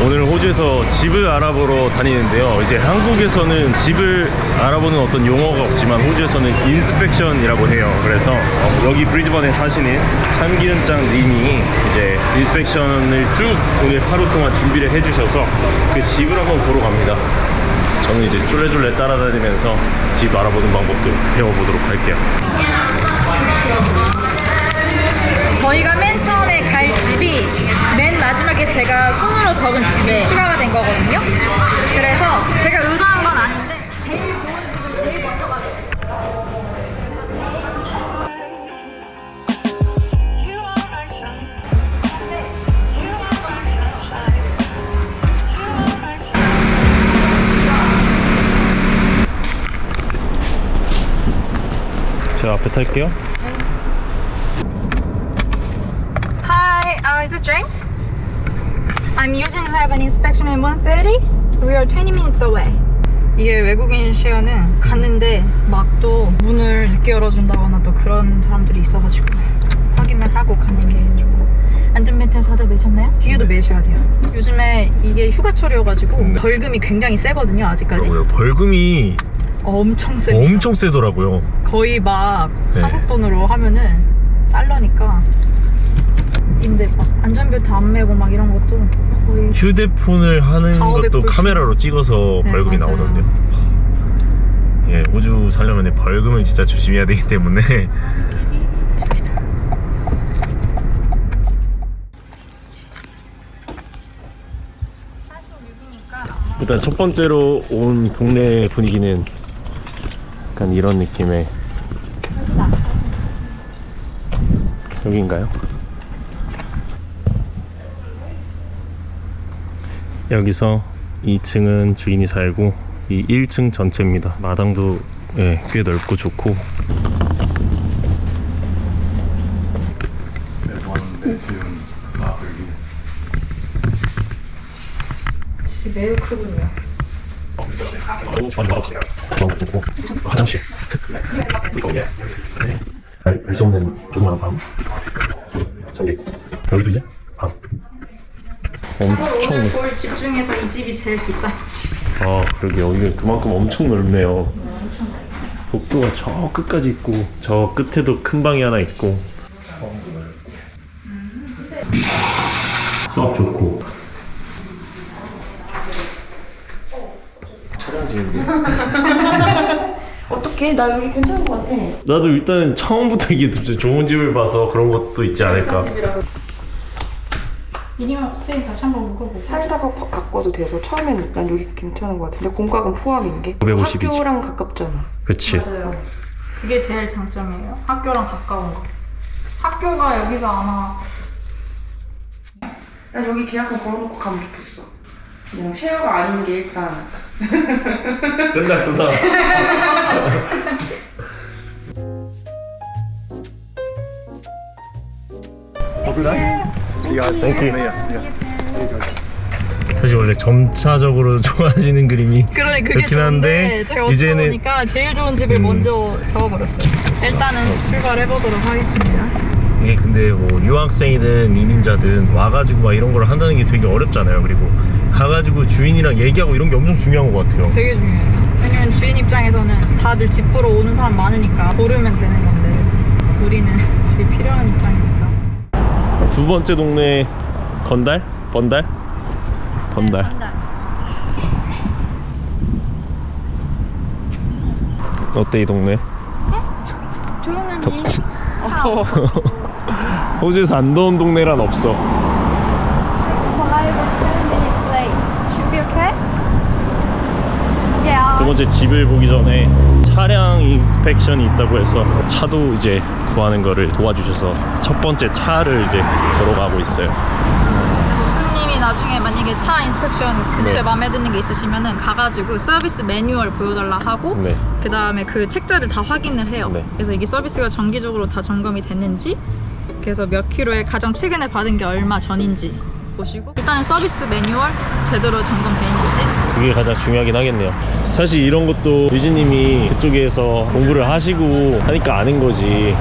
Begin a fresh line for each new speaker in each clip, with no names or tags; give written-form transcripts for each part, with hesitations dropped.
오늘 호주에서 집을 알아보러 다니는데요. 이제 한국에서는 집을 알아보는 어떤 용어가 없지만 호주에서는 인스펙션이라고 해요. 그래서 여기 브리즈번에 사시는 참기름장 님이 이제 인스펙션을 쭉 오늘 하루 동안 준비를 해주셔서 그 집을 한번 보러 갑니다. 저는 이제 쫄래쫄래 따라다니면서 집 알아보는 방법도 배워보도록 할게요.
저희가 맨 처음에 갈 집이 맨 마지막에 제가 손으로 적은 집에 추가가 된 거거든요. 그래서 제가 의도한 건 아닌데 제일 좋은 집을 제일 먼저 가게 됐어요.
제가 앞에 탈게요.
Hi, is it James? I'm Eugene who have an inspection at 1:30. So we are 20 minutes away. 이게 외국인 쉐어는 갔는데 막 또 문을 늦게 열어준다거나 또 그런 사람들이 있어가지고 확인을 하고 가는 게 좋고. 안전벨트 다들 매셨나요? 뒤에도 매셔야 돼요. 요즘에 이게 휴가철이어가지고 벌금이 굉장히 세거든요, 아직까지.
벌금이
엄청 셉니다.
엄청 세더라고요.
거의 막
네.
한국 돈으로 하면은 달러니까. 근데 막 안전벨트 안 매고 막 이런 것도 거의
휴대폰을 하는
400,
것도
500
카메라로 찍어서
네,
벌금이
맞아요.
나오던데요. 예, 호주 살려면 벌금을 진짜 조심해야 되기 때문에.
재밌다.
일단 첫 번째로 온 동네 분위기는 약간 이런 느낌의, 여기인가요? 여기서 2층은 주인이 살고 이 1층 전체입니다. 마당도 꽤 넓고 좋고.
집이 매우 크군요.
화장실. 알 수 없는 조그마한 방. 저기 여기도 이제 방. 엄청.
오늘 볼 집 중에서 이 집이 제일 비쌌지.
아, 그러게요. 이게 그만큼 엄청 넓네요. 복도가 저 끝까지 있고 저 끝에도 큰 방이 하나 있고. 수압 좋고. 촬영지인데.
어떡해? 나 여기 괜찮은 것 같아.
나도 일단 처음부터 이게 진짜 좋은 집을 봐서 그런 것도 있지 않을까.
미니멈 스테이 다시 한번 물어보고.
살다가 바꿔도 돼서 처음엔 난 여기 괜찮은 것 같은데 공과금 포함인 게
550 이지.
학교랑 가깝잖아.
그치.
맞아요. 그게 제일 장점이에요. 학교랑 가까운 거. 학교가 여기서 아마
난 여기 계약금 걸어놓고 가면 좋겠어. 그냥 쉐어가 아닌 게 일단
끝났구나. 사실 원래 점차적으로 좋아지는 그림이
그러네 그게
그렇긴 한데
좋은데 제가 어쩌다
이제는
보니까 제일 좋은 집을 먼저 적어버렸어요. 일단은 출발해보도록 하겠습니다.
이게 근데 뭐 유학생이든 이민자든 와가지고 막 이런 걸 한다는 게 되게 어렵잖아요. 그리고 가가지고 주인이랑 얘기하고 이런 게 엄청 중요한 것 같아요.
되게 중요해요. 왜냐면 주인 입장에서는 다들 집 보러 오는 사람 많으니까 고르면 되는 건데 우리는 집이 필요한 입장이니까.
두 번째 동네 건달? 번달? 번달.
네,
어때 이 동네?
조용하니?
덥지?
더워.
호주에서 안 더운 동네란 없어.
5 or 7 minutes late. Should be okay? Yeah.
두 번째 집을 보기 전에 차량 인스펙션이 있다고 해서 차도 이제 구하는 거를 도와주셔서 첫 번째 차를 이제 보러 가고 있어요.
그래서 우승님이 나중에 만약에 차 인스펙션 근처에
네.
마음에 드는 게 있으시면은 가가지고 서비스 매뉴얼 보여달라 하고
네.
그 다음에 그 책자를 다 확인을 해요.
네.
그래서 이게 서비스가 정기적으로 다 점검이 됐는지, 그래서 몇 킬로에 가장 최근에 받은 게 얼마 전인지 보시고, 일단은 서비스 매뉴얼 제대로 점검돼 있는지.
그게 가장 중요하긴 하겠네요. 사실 이런 것도 유진님이 그쪽에서 공부를 하시고 하니까 아는 거지.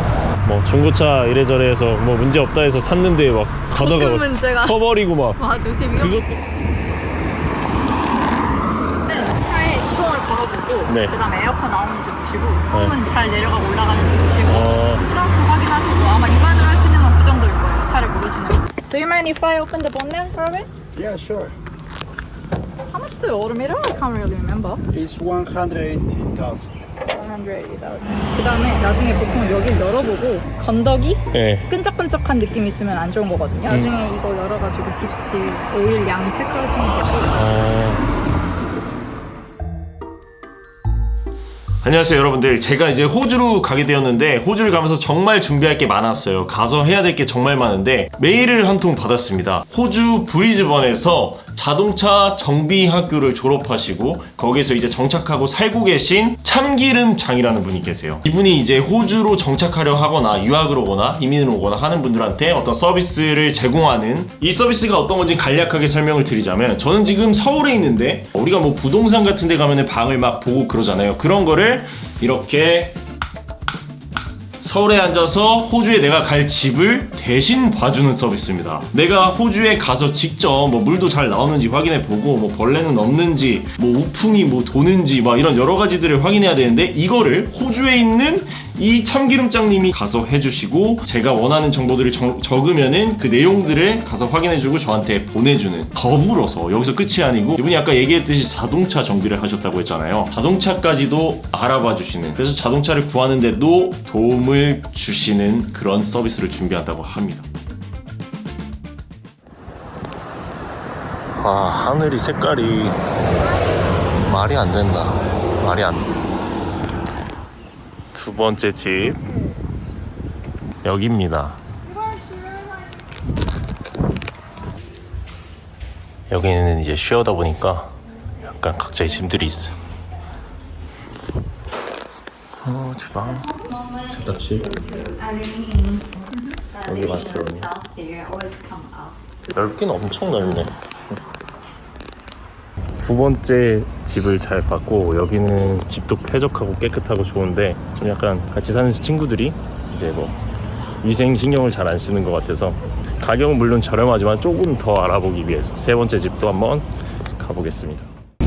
뭐 중고차 이래저래 해서 뭐 문제 없다 해서 샀는데 막 가다가 막
문제가.
서버리고 막
맞아. 지금 이거
그것도
차에 시동을 걸어보고
네.
그다음에 에어컨 나오는지 보시고 창문 잘 내려가고 올라가는지 보시고 트렁크 확인하시고 아마 일반으로 할 수 있는 건 그 정도일 거예요. 차를 모르시는. Do you mind if I open the bonnet for a bit?
Yeah, sure.
How much do you odometer? I can't really remember.
It's 180,000.
180,000. 그다음에 나중에 보통 여기를 열어보고 건더기
네.
끈적끈적한 느낌 있으면 안 좋은 거거든요. 나중에 이거 열어가지고 딥스틱 오일 양 체크하시면 되고.
안녕하세요 여러분들. 제가 이제 호주로 가게 되었는데 호주를 가면서 정말 준비할 게 많았어요. 가서 해야 될 게 정말 많은데 메일을 한 통 받았습니다. 호주 브리즈번에서 자동차 정비 학교를 졸업하시고 거기서 이제 정착하고 살고 계신 참기름장이라는 분이 계세요. 이분이 이제 호주로 정착하려 하거나 유학을 오거나 이민을 오거나 하는 분들한테 어떤 서비스를 제공하는, 이 서비스가 어떤 건지 간략하게 설명을 드리자면, 저는 지금 서울에 있는데 우리가 뭐 부동산 같은 데 가면은 방을 막 보고 그러잖아요. 그런 거를 이렇게 서울에 앉아서 호주에 내가 갈 집을 대신 봐주는 서비스입니다. 내가 호주에 가서 직접 뭐 물도 잘 나오는지 확인해 보고 뭐 벌레는 없는지 뭐 우풍이 뭐 도는지 막 이런 여러 가지들을 확인해야 되는데, 이거를 호주에 있는 이 참기름장님이 가서 해주시고 제가 원하는 정보들을 적으면은 그 내용들을 가서 확인해주고 저한테 보내주는, 더불어서 여기서 끝이 아니고 이분이 아까 얘기했듯이 자동차 정비를 하셨다고 했잖아요. 자동차까지도 알아봐 주시는, 그래서 자동차를 구하는데도 도움을 주시는 그런 서비스를 준비한다고 합니다. 아, 하늘이 색깔이 말이 안 된다. 말이 안 돼. 두 번째 집 여기입니다. 여기는 이제 쉬어다 보니까 약간 각자의 짐들이 있어요. 주방, 세탁실, 여기 마스터룸이. 넓긴 엄청 넓네. 두 번째 집을 잘 봤고, 여기는 집도 쾌적하고 깨끗하고 좋은데 좀 약간 같이 사는 친구들이 이제 뭐 위생 신경을 잘 안 쓰는 것 같아서 가격은 물론 저렴하지만 조금 더 알아보기 위해서 세 번째 집도 한번 가보겠습니다.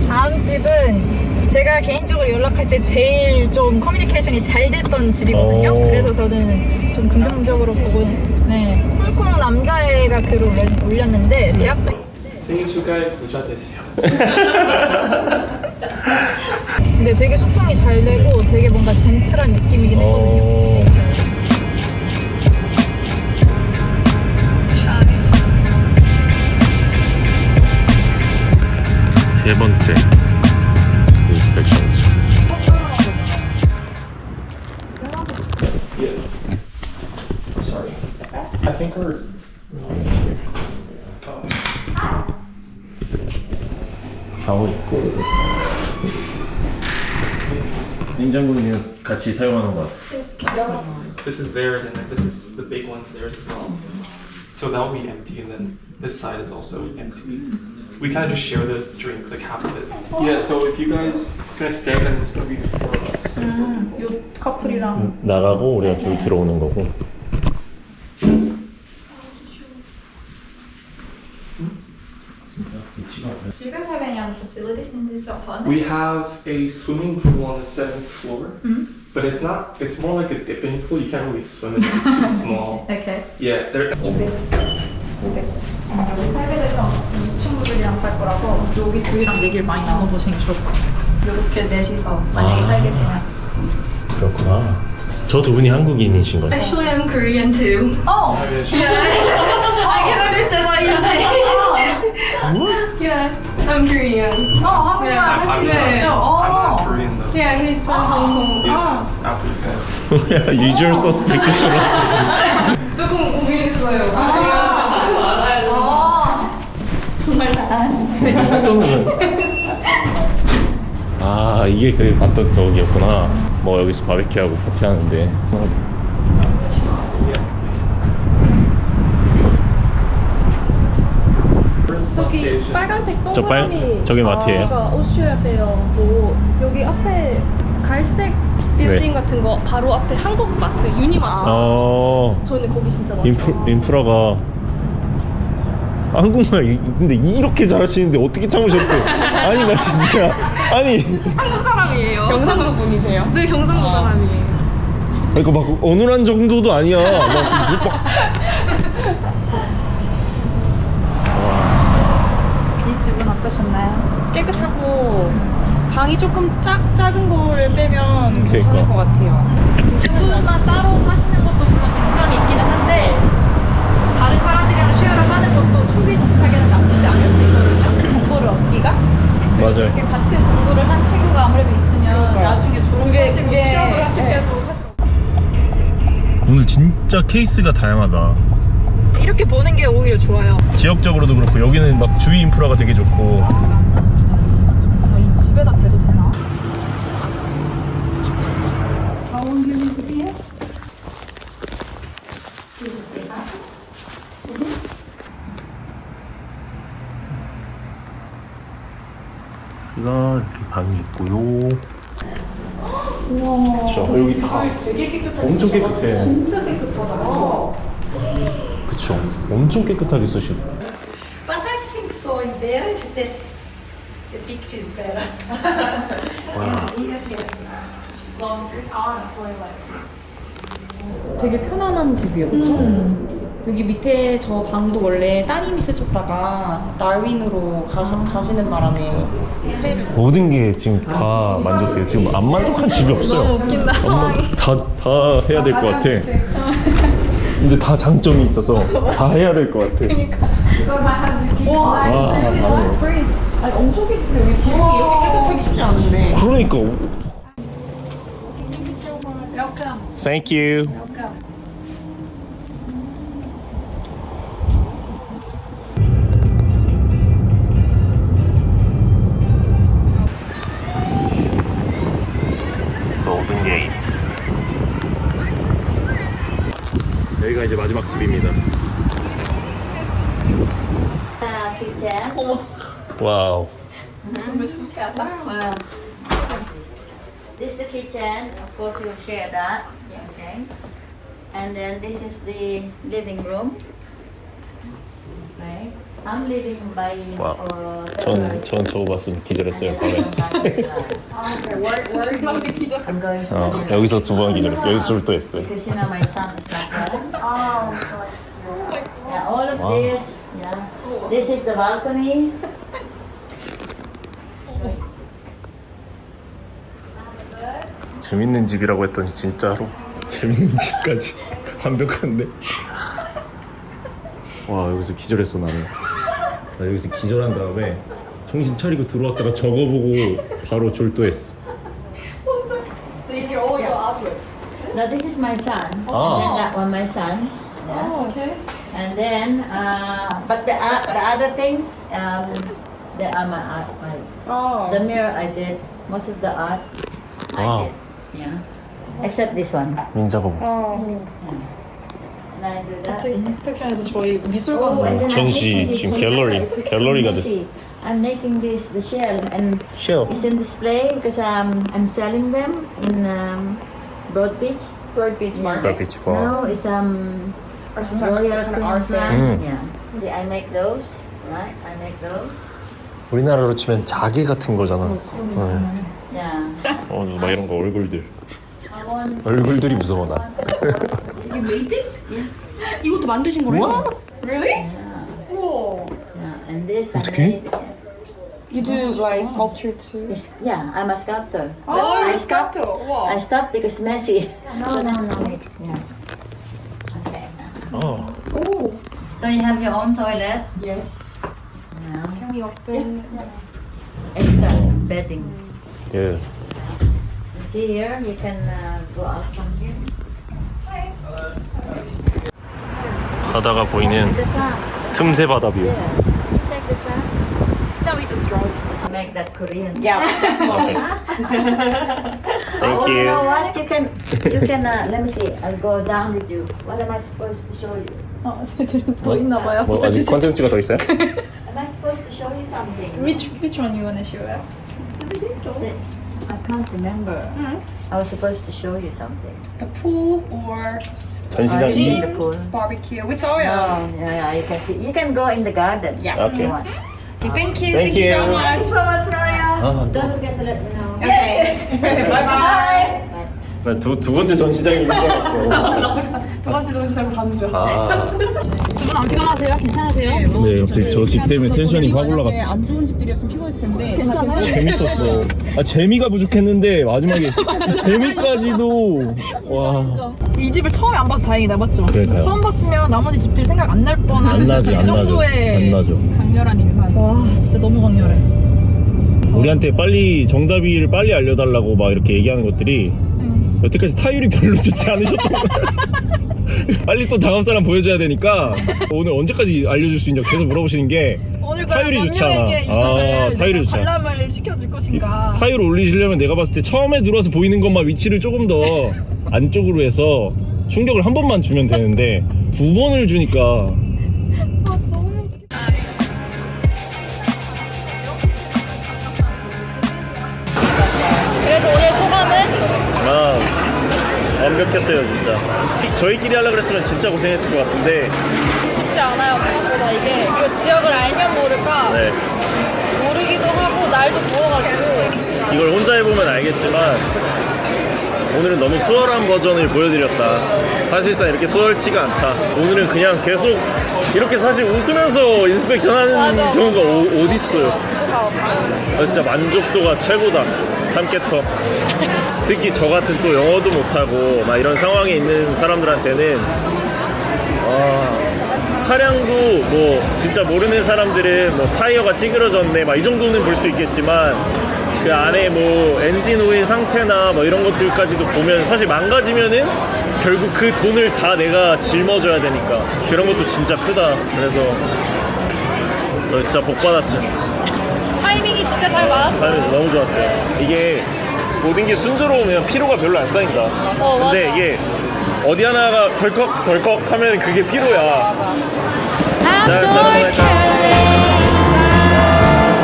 다음 집은 제가 개인적으로 연락할 때 제일 좀 커뮤니케이션이 잘 됐던 집이거든요.
오.
그래서 저는 좀 긍정적으로 보고, 네, 홍콩 남자애가 글을 올렸는데 대학생.
생일 축하해 부자 됐어요.
근데 되게 소통이 잘 되고 되게 뭔가 젠틀한 느낌이긴 했거든요. 네.
세 번째 인스펙션.
Sorry. I think we're
가오 있고 냉장고는 같이 사용하는 것 같아요.
this is theirs and then this is the big one's theirs as well. So that will be empty and then this side is also empty. We kind of just share the drink, like half of it. Yeah, so if you guys gonna stay, then it's gonna be the four of us.
요 커플이랑
나가고 우리가 저기 들어오는 거고.
Do you guys have any other facilities in this apartment?
We have a swimming pool on the 7th floor, but it's not. It's more like a dipping pool. You can't really swim in it. It's too small.
Okay.
Yeah, there.
여기 살게 되면 이 친구들이랑 살 거라서 여기 둘이랑 얘기를 많이 나눠보시는 게 좋을 것 같아요. 이렇게 넷이서 만약에 살게 되면.
그렇구나. 저 두 분이 한국인이신 거죠?
Actually, I'm Korean too.
어!
Yeah, sure.
Yeah, I can understand what you're saying. Yeah, I'm Korean.
한국말
I'm
할수
not-
있죠?
I'm not Korean though.
Yeah, he's from Hong Kong.
Yeah, after you guys.
유주얼 서스펙트처럼.
조금 고민했어요.
정말 다양하시죠?
아, 이게 그 봤던 적이었구나. 뭐 여기서 바베큐하고 파티하는데.
저기 빨간색
저
동그라미.
저게 마트예요?
이거 오셔야 돼요. 뭐 여기 앞에 갈색 빌딩 같은 거 바로 앞에 한국마트, 유니마트. 저는 거기 진짜 많아요.
인프라가 한국말 근데 이렇게 잘하시는데 어떻게 참으셨대? 아니 나 진짜 아니
한국 사람이에요. 경상도 분이세요? 네, 경상도 사람이에요.
그러니까 막 어눌한 정도도 아니야.
이 집은 어떠셨나요?
깨끗하고 방이 조금 작은 거를 빼면 괜찮을
그러니까.
것 같아요.
두 분만 따로 사시는 것도 물론 장점이 있기는 한데 다른 사람들이랑 쉐어를 하는 것도 초기 정착에는 나쁘지 않을 수 있거든요. 정보를 얻기가.
맞아요.
이렇게 같은 공부를 한 친구가 아무래도 있으면 나중에 졸업하시고 취업을 하실 때도 사실
오늘 진짜 케이스가 다양하다.
이렇게 보는 게 오히려 좋아요.
지역적으로도 그렇고 여기는 막 주위 인프라가 되게 좋고.
이 집에다 대도 되나?
여기가 이렇게 방이 있고요. 그쵸. 여기 다 엄청 깨끗해.
진짜 깨끗하다.
그쵸. 엄청 깨끗하게 쓰시고.
But I think so in there, the picture is better. Here, yes.
되게 편안한 집이에요, 그쵸? 여기 밑에 저 방도 원래 따님이 쓰셨다가 다윈으로 가시는 바람에
모든 게 지금 다 만족해요. 지금 안 만족한 집이 없어요.
너무 웃긴다, 상황이.
다 해야 될 것 같아. 근데 다 장점이 있어서 다 해야 될 것 같아. 와, 다르네.
아니 엄청 깨끗해요. 여기 집이 이렇게 깨끗하기 쉽지 않은데.
그러니까.
Welcome.
Thank you.
Welcome.
골든 게이트. 여기가 이제 마지막 집입니다.
Kitchen.
와우.
This is the kitchen. Of course, you'll share that. Okay. And then this is the living room. Right. I'm living by.
Wow. 전 저거 봤으면 기절했어요 밤에.
I'm going to.
여기서 두 번 기절했어요. 여기서 졸도했어요.
Because you know my son is not well. Yeah, all of
Wow.
this. Yeah. This is the balcony.
재밌는 집이라고 했더니 진짜로 재밌는 집까지 완벽한데. 와 여기서 기절했어 나는. 나 여기서 기절한 다음에 정신 차리고 들어왔다가 저거 보고 바로 졸도했어.
So these are all your artworks.
Now this is my son.
Ah.
And then that one, my son. Yes.
Oh, okay.
And then, but the other things, they are my art. The mirror I did. Most of the art
Wow.
I did. Yeah. Except this one.
민자가
And I do that.
갑자기 인스펙션에서 저희
Oh,
미술관
and then I'm
전시
making this
지금
one.
갤러리,
It's so
갤러리가
messy. I'm making this the shell and
Shell.
it's in display because I'm selling them in Broadbeach.
Broadbeach Market.
Broadbeach, wow.
No, it's Royal Queensland. Yeah. I make those, right? I make those.
우리나라로 치면 자개 같은 거잖아.
Yeah.
막 이런 거 얼굴들.
I want.
얼굴들이 무서워 나.
You made this? Yes.
이것도 만드신 거예요?
Really?
Yeah.
Whoa.
Yeah. And this I
어떡해?
made.
You do like sculpture too?
This, yeah, I'm a sculptor. But
Oh,
I
you're a
stopped.
sculptor. Wow.
I stopped because messy. No. Yes. Okay.
어.
So you have your own toilet.
Yes.
Yeah.
Can we open?
Extra beddings.
예.
You see here, you can go out from here.
바다가 보이는
The sun.
틈새 바다 뷰.
Yeah. Take the tram.
No, we just drove.
Make that Korean.
Yeah.
Thank
Oh, you
you.
know what? You can. Let me see. I'll go down with you. What am I supposed to show you?
애들은 더 있나 봐요.
뭐 아직 컨텐츠가 더 있어요?
Am I supposed to show you something?
Which one you wanna show us?
I can't remember. I was supposed to show you something.
A pool or
전시장
In the pool.
barbecue. We saw it.
No, yeah, you can see. You can go in the garden.
Yeah.
If you want.
Thank you.
Thank you.
so much.
so much, Maria.
아,
Don't forget to let me know.
Okay. bye bye.
두 번째 전시장인 줄 알았어.
두 번째 전시장으로 가는 줄 알았어.
아,
두 분 안 피곤하세요? 괜찮으세요?
네, 갑자기 저 집 때문에 텐션이 확 올라갔어.
안 좋은 집들이었으면 피곤했을 텐데.
괜찮아요?
재밌었어. 아, 재미가 부족했는데 마지막에 재미까지도 와.
이 집을 처음에 안 봐서 다행이다, 맞죠?
그러니까요.
처음 봤으면 나머지 집들 생각 안 날 뻔한
안 나죠,
그
안 나죠,
정도의
안 나죠.
강렬한 인사.
와 진짜 너무 강렬해.
우리한테 빨리 정답이를 빨리 알려달라고 막 이렇게 얘기하는 것들이 여태까지 타율이 별로 좋지 않으셨던 거예요. 빨리 또 다음 사람 보여줘야 되니까 오늘 언제까지 알려줄 수 있냐고 계속 물어보시는 게
오늘
타율이 좋지 않아. 아, 타율이 좋지 않아.
관람을 시켜줄 것인가.
타율 올리시려면 내가 봤을 때 처음에 들어와서 보이는 것만 위치를 조금 더 안쪽으로 해서 충격을 한 번만 주면 되는데 두 번을 주니까
그래서 오늘 소감은?
아 완벽했어요 진짜. 저희끼리 하려고 그랬으면 진짜 고생했을 것 같은데
쉽지 않아요 생각보다 이게. 그리고 지역을 알면 모를까
네,
모르기도 하고 날도 더워가지고.
이걸 혼자 해보면 알겠지만 오늘은 너무 수월한 버전을 보여드렸다. 사실상 이렇게 수월치가 않다. 오늘은 그냥 계속 이렇게 사실 웃으면서 인스펙션 하는
맞아,
경우가
맞아.
어딨어요.
진짜 다 없어.
진짜 만족도가 최고다. 참깨터. 특히 저 같은 또 영어도 못하고 막 이런 상황에 있는 사람들한테는 차량도 뭐 진짜 모르는 사람들은 뭐 타이어가 찌그러졌네 막 이 정도는 볼 수 있겠지만 그 안에 뭐 엔진 오일 상태나 뭐 이런 것들까지도 보면 사실 망가지면은 결국 그 돈을 다 내가 짊어져야 되니까 그런 것도 진짜 크다. 그래서 저 진짜 복 받았어요.
타이밍이 진짜 잘 맞았어.
타이밍 너무 좋았어요. 이게 모든 게 순조로우면 피로가 별로 안 쌓인다.
맞아.
근데 이게 어디 하나가 덜컥 하면 그게 피로야. 자,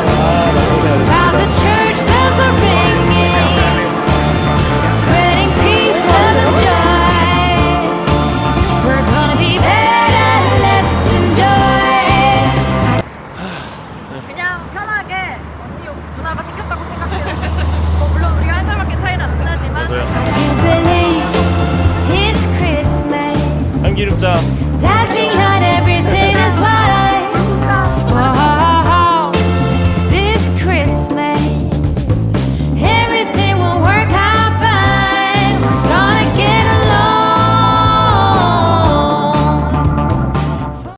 While the church bells are ringing, spreading peace, love, and joy. We're gonna be better, let's enjoy.
그냥 편하게 언니 누나가 생겼다고 생각해요. 뭐 물론 우리가 한 살밖에 차이는 안 나지만.
You believe it's Christmas.
한기름장.
That's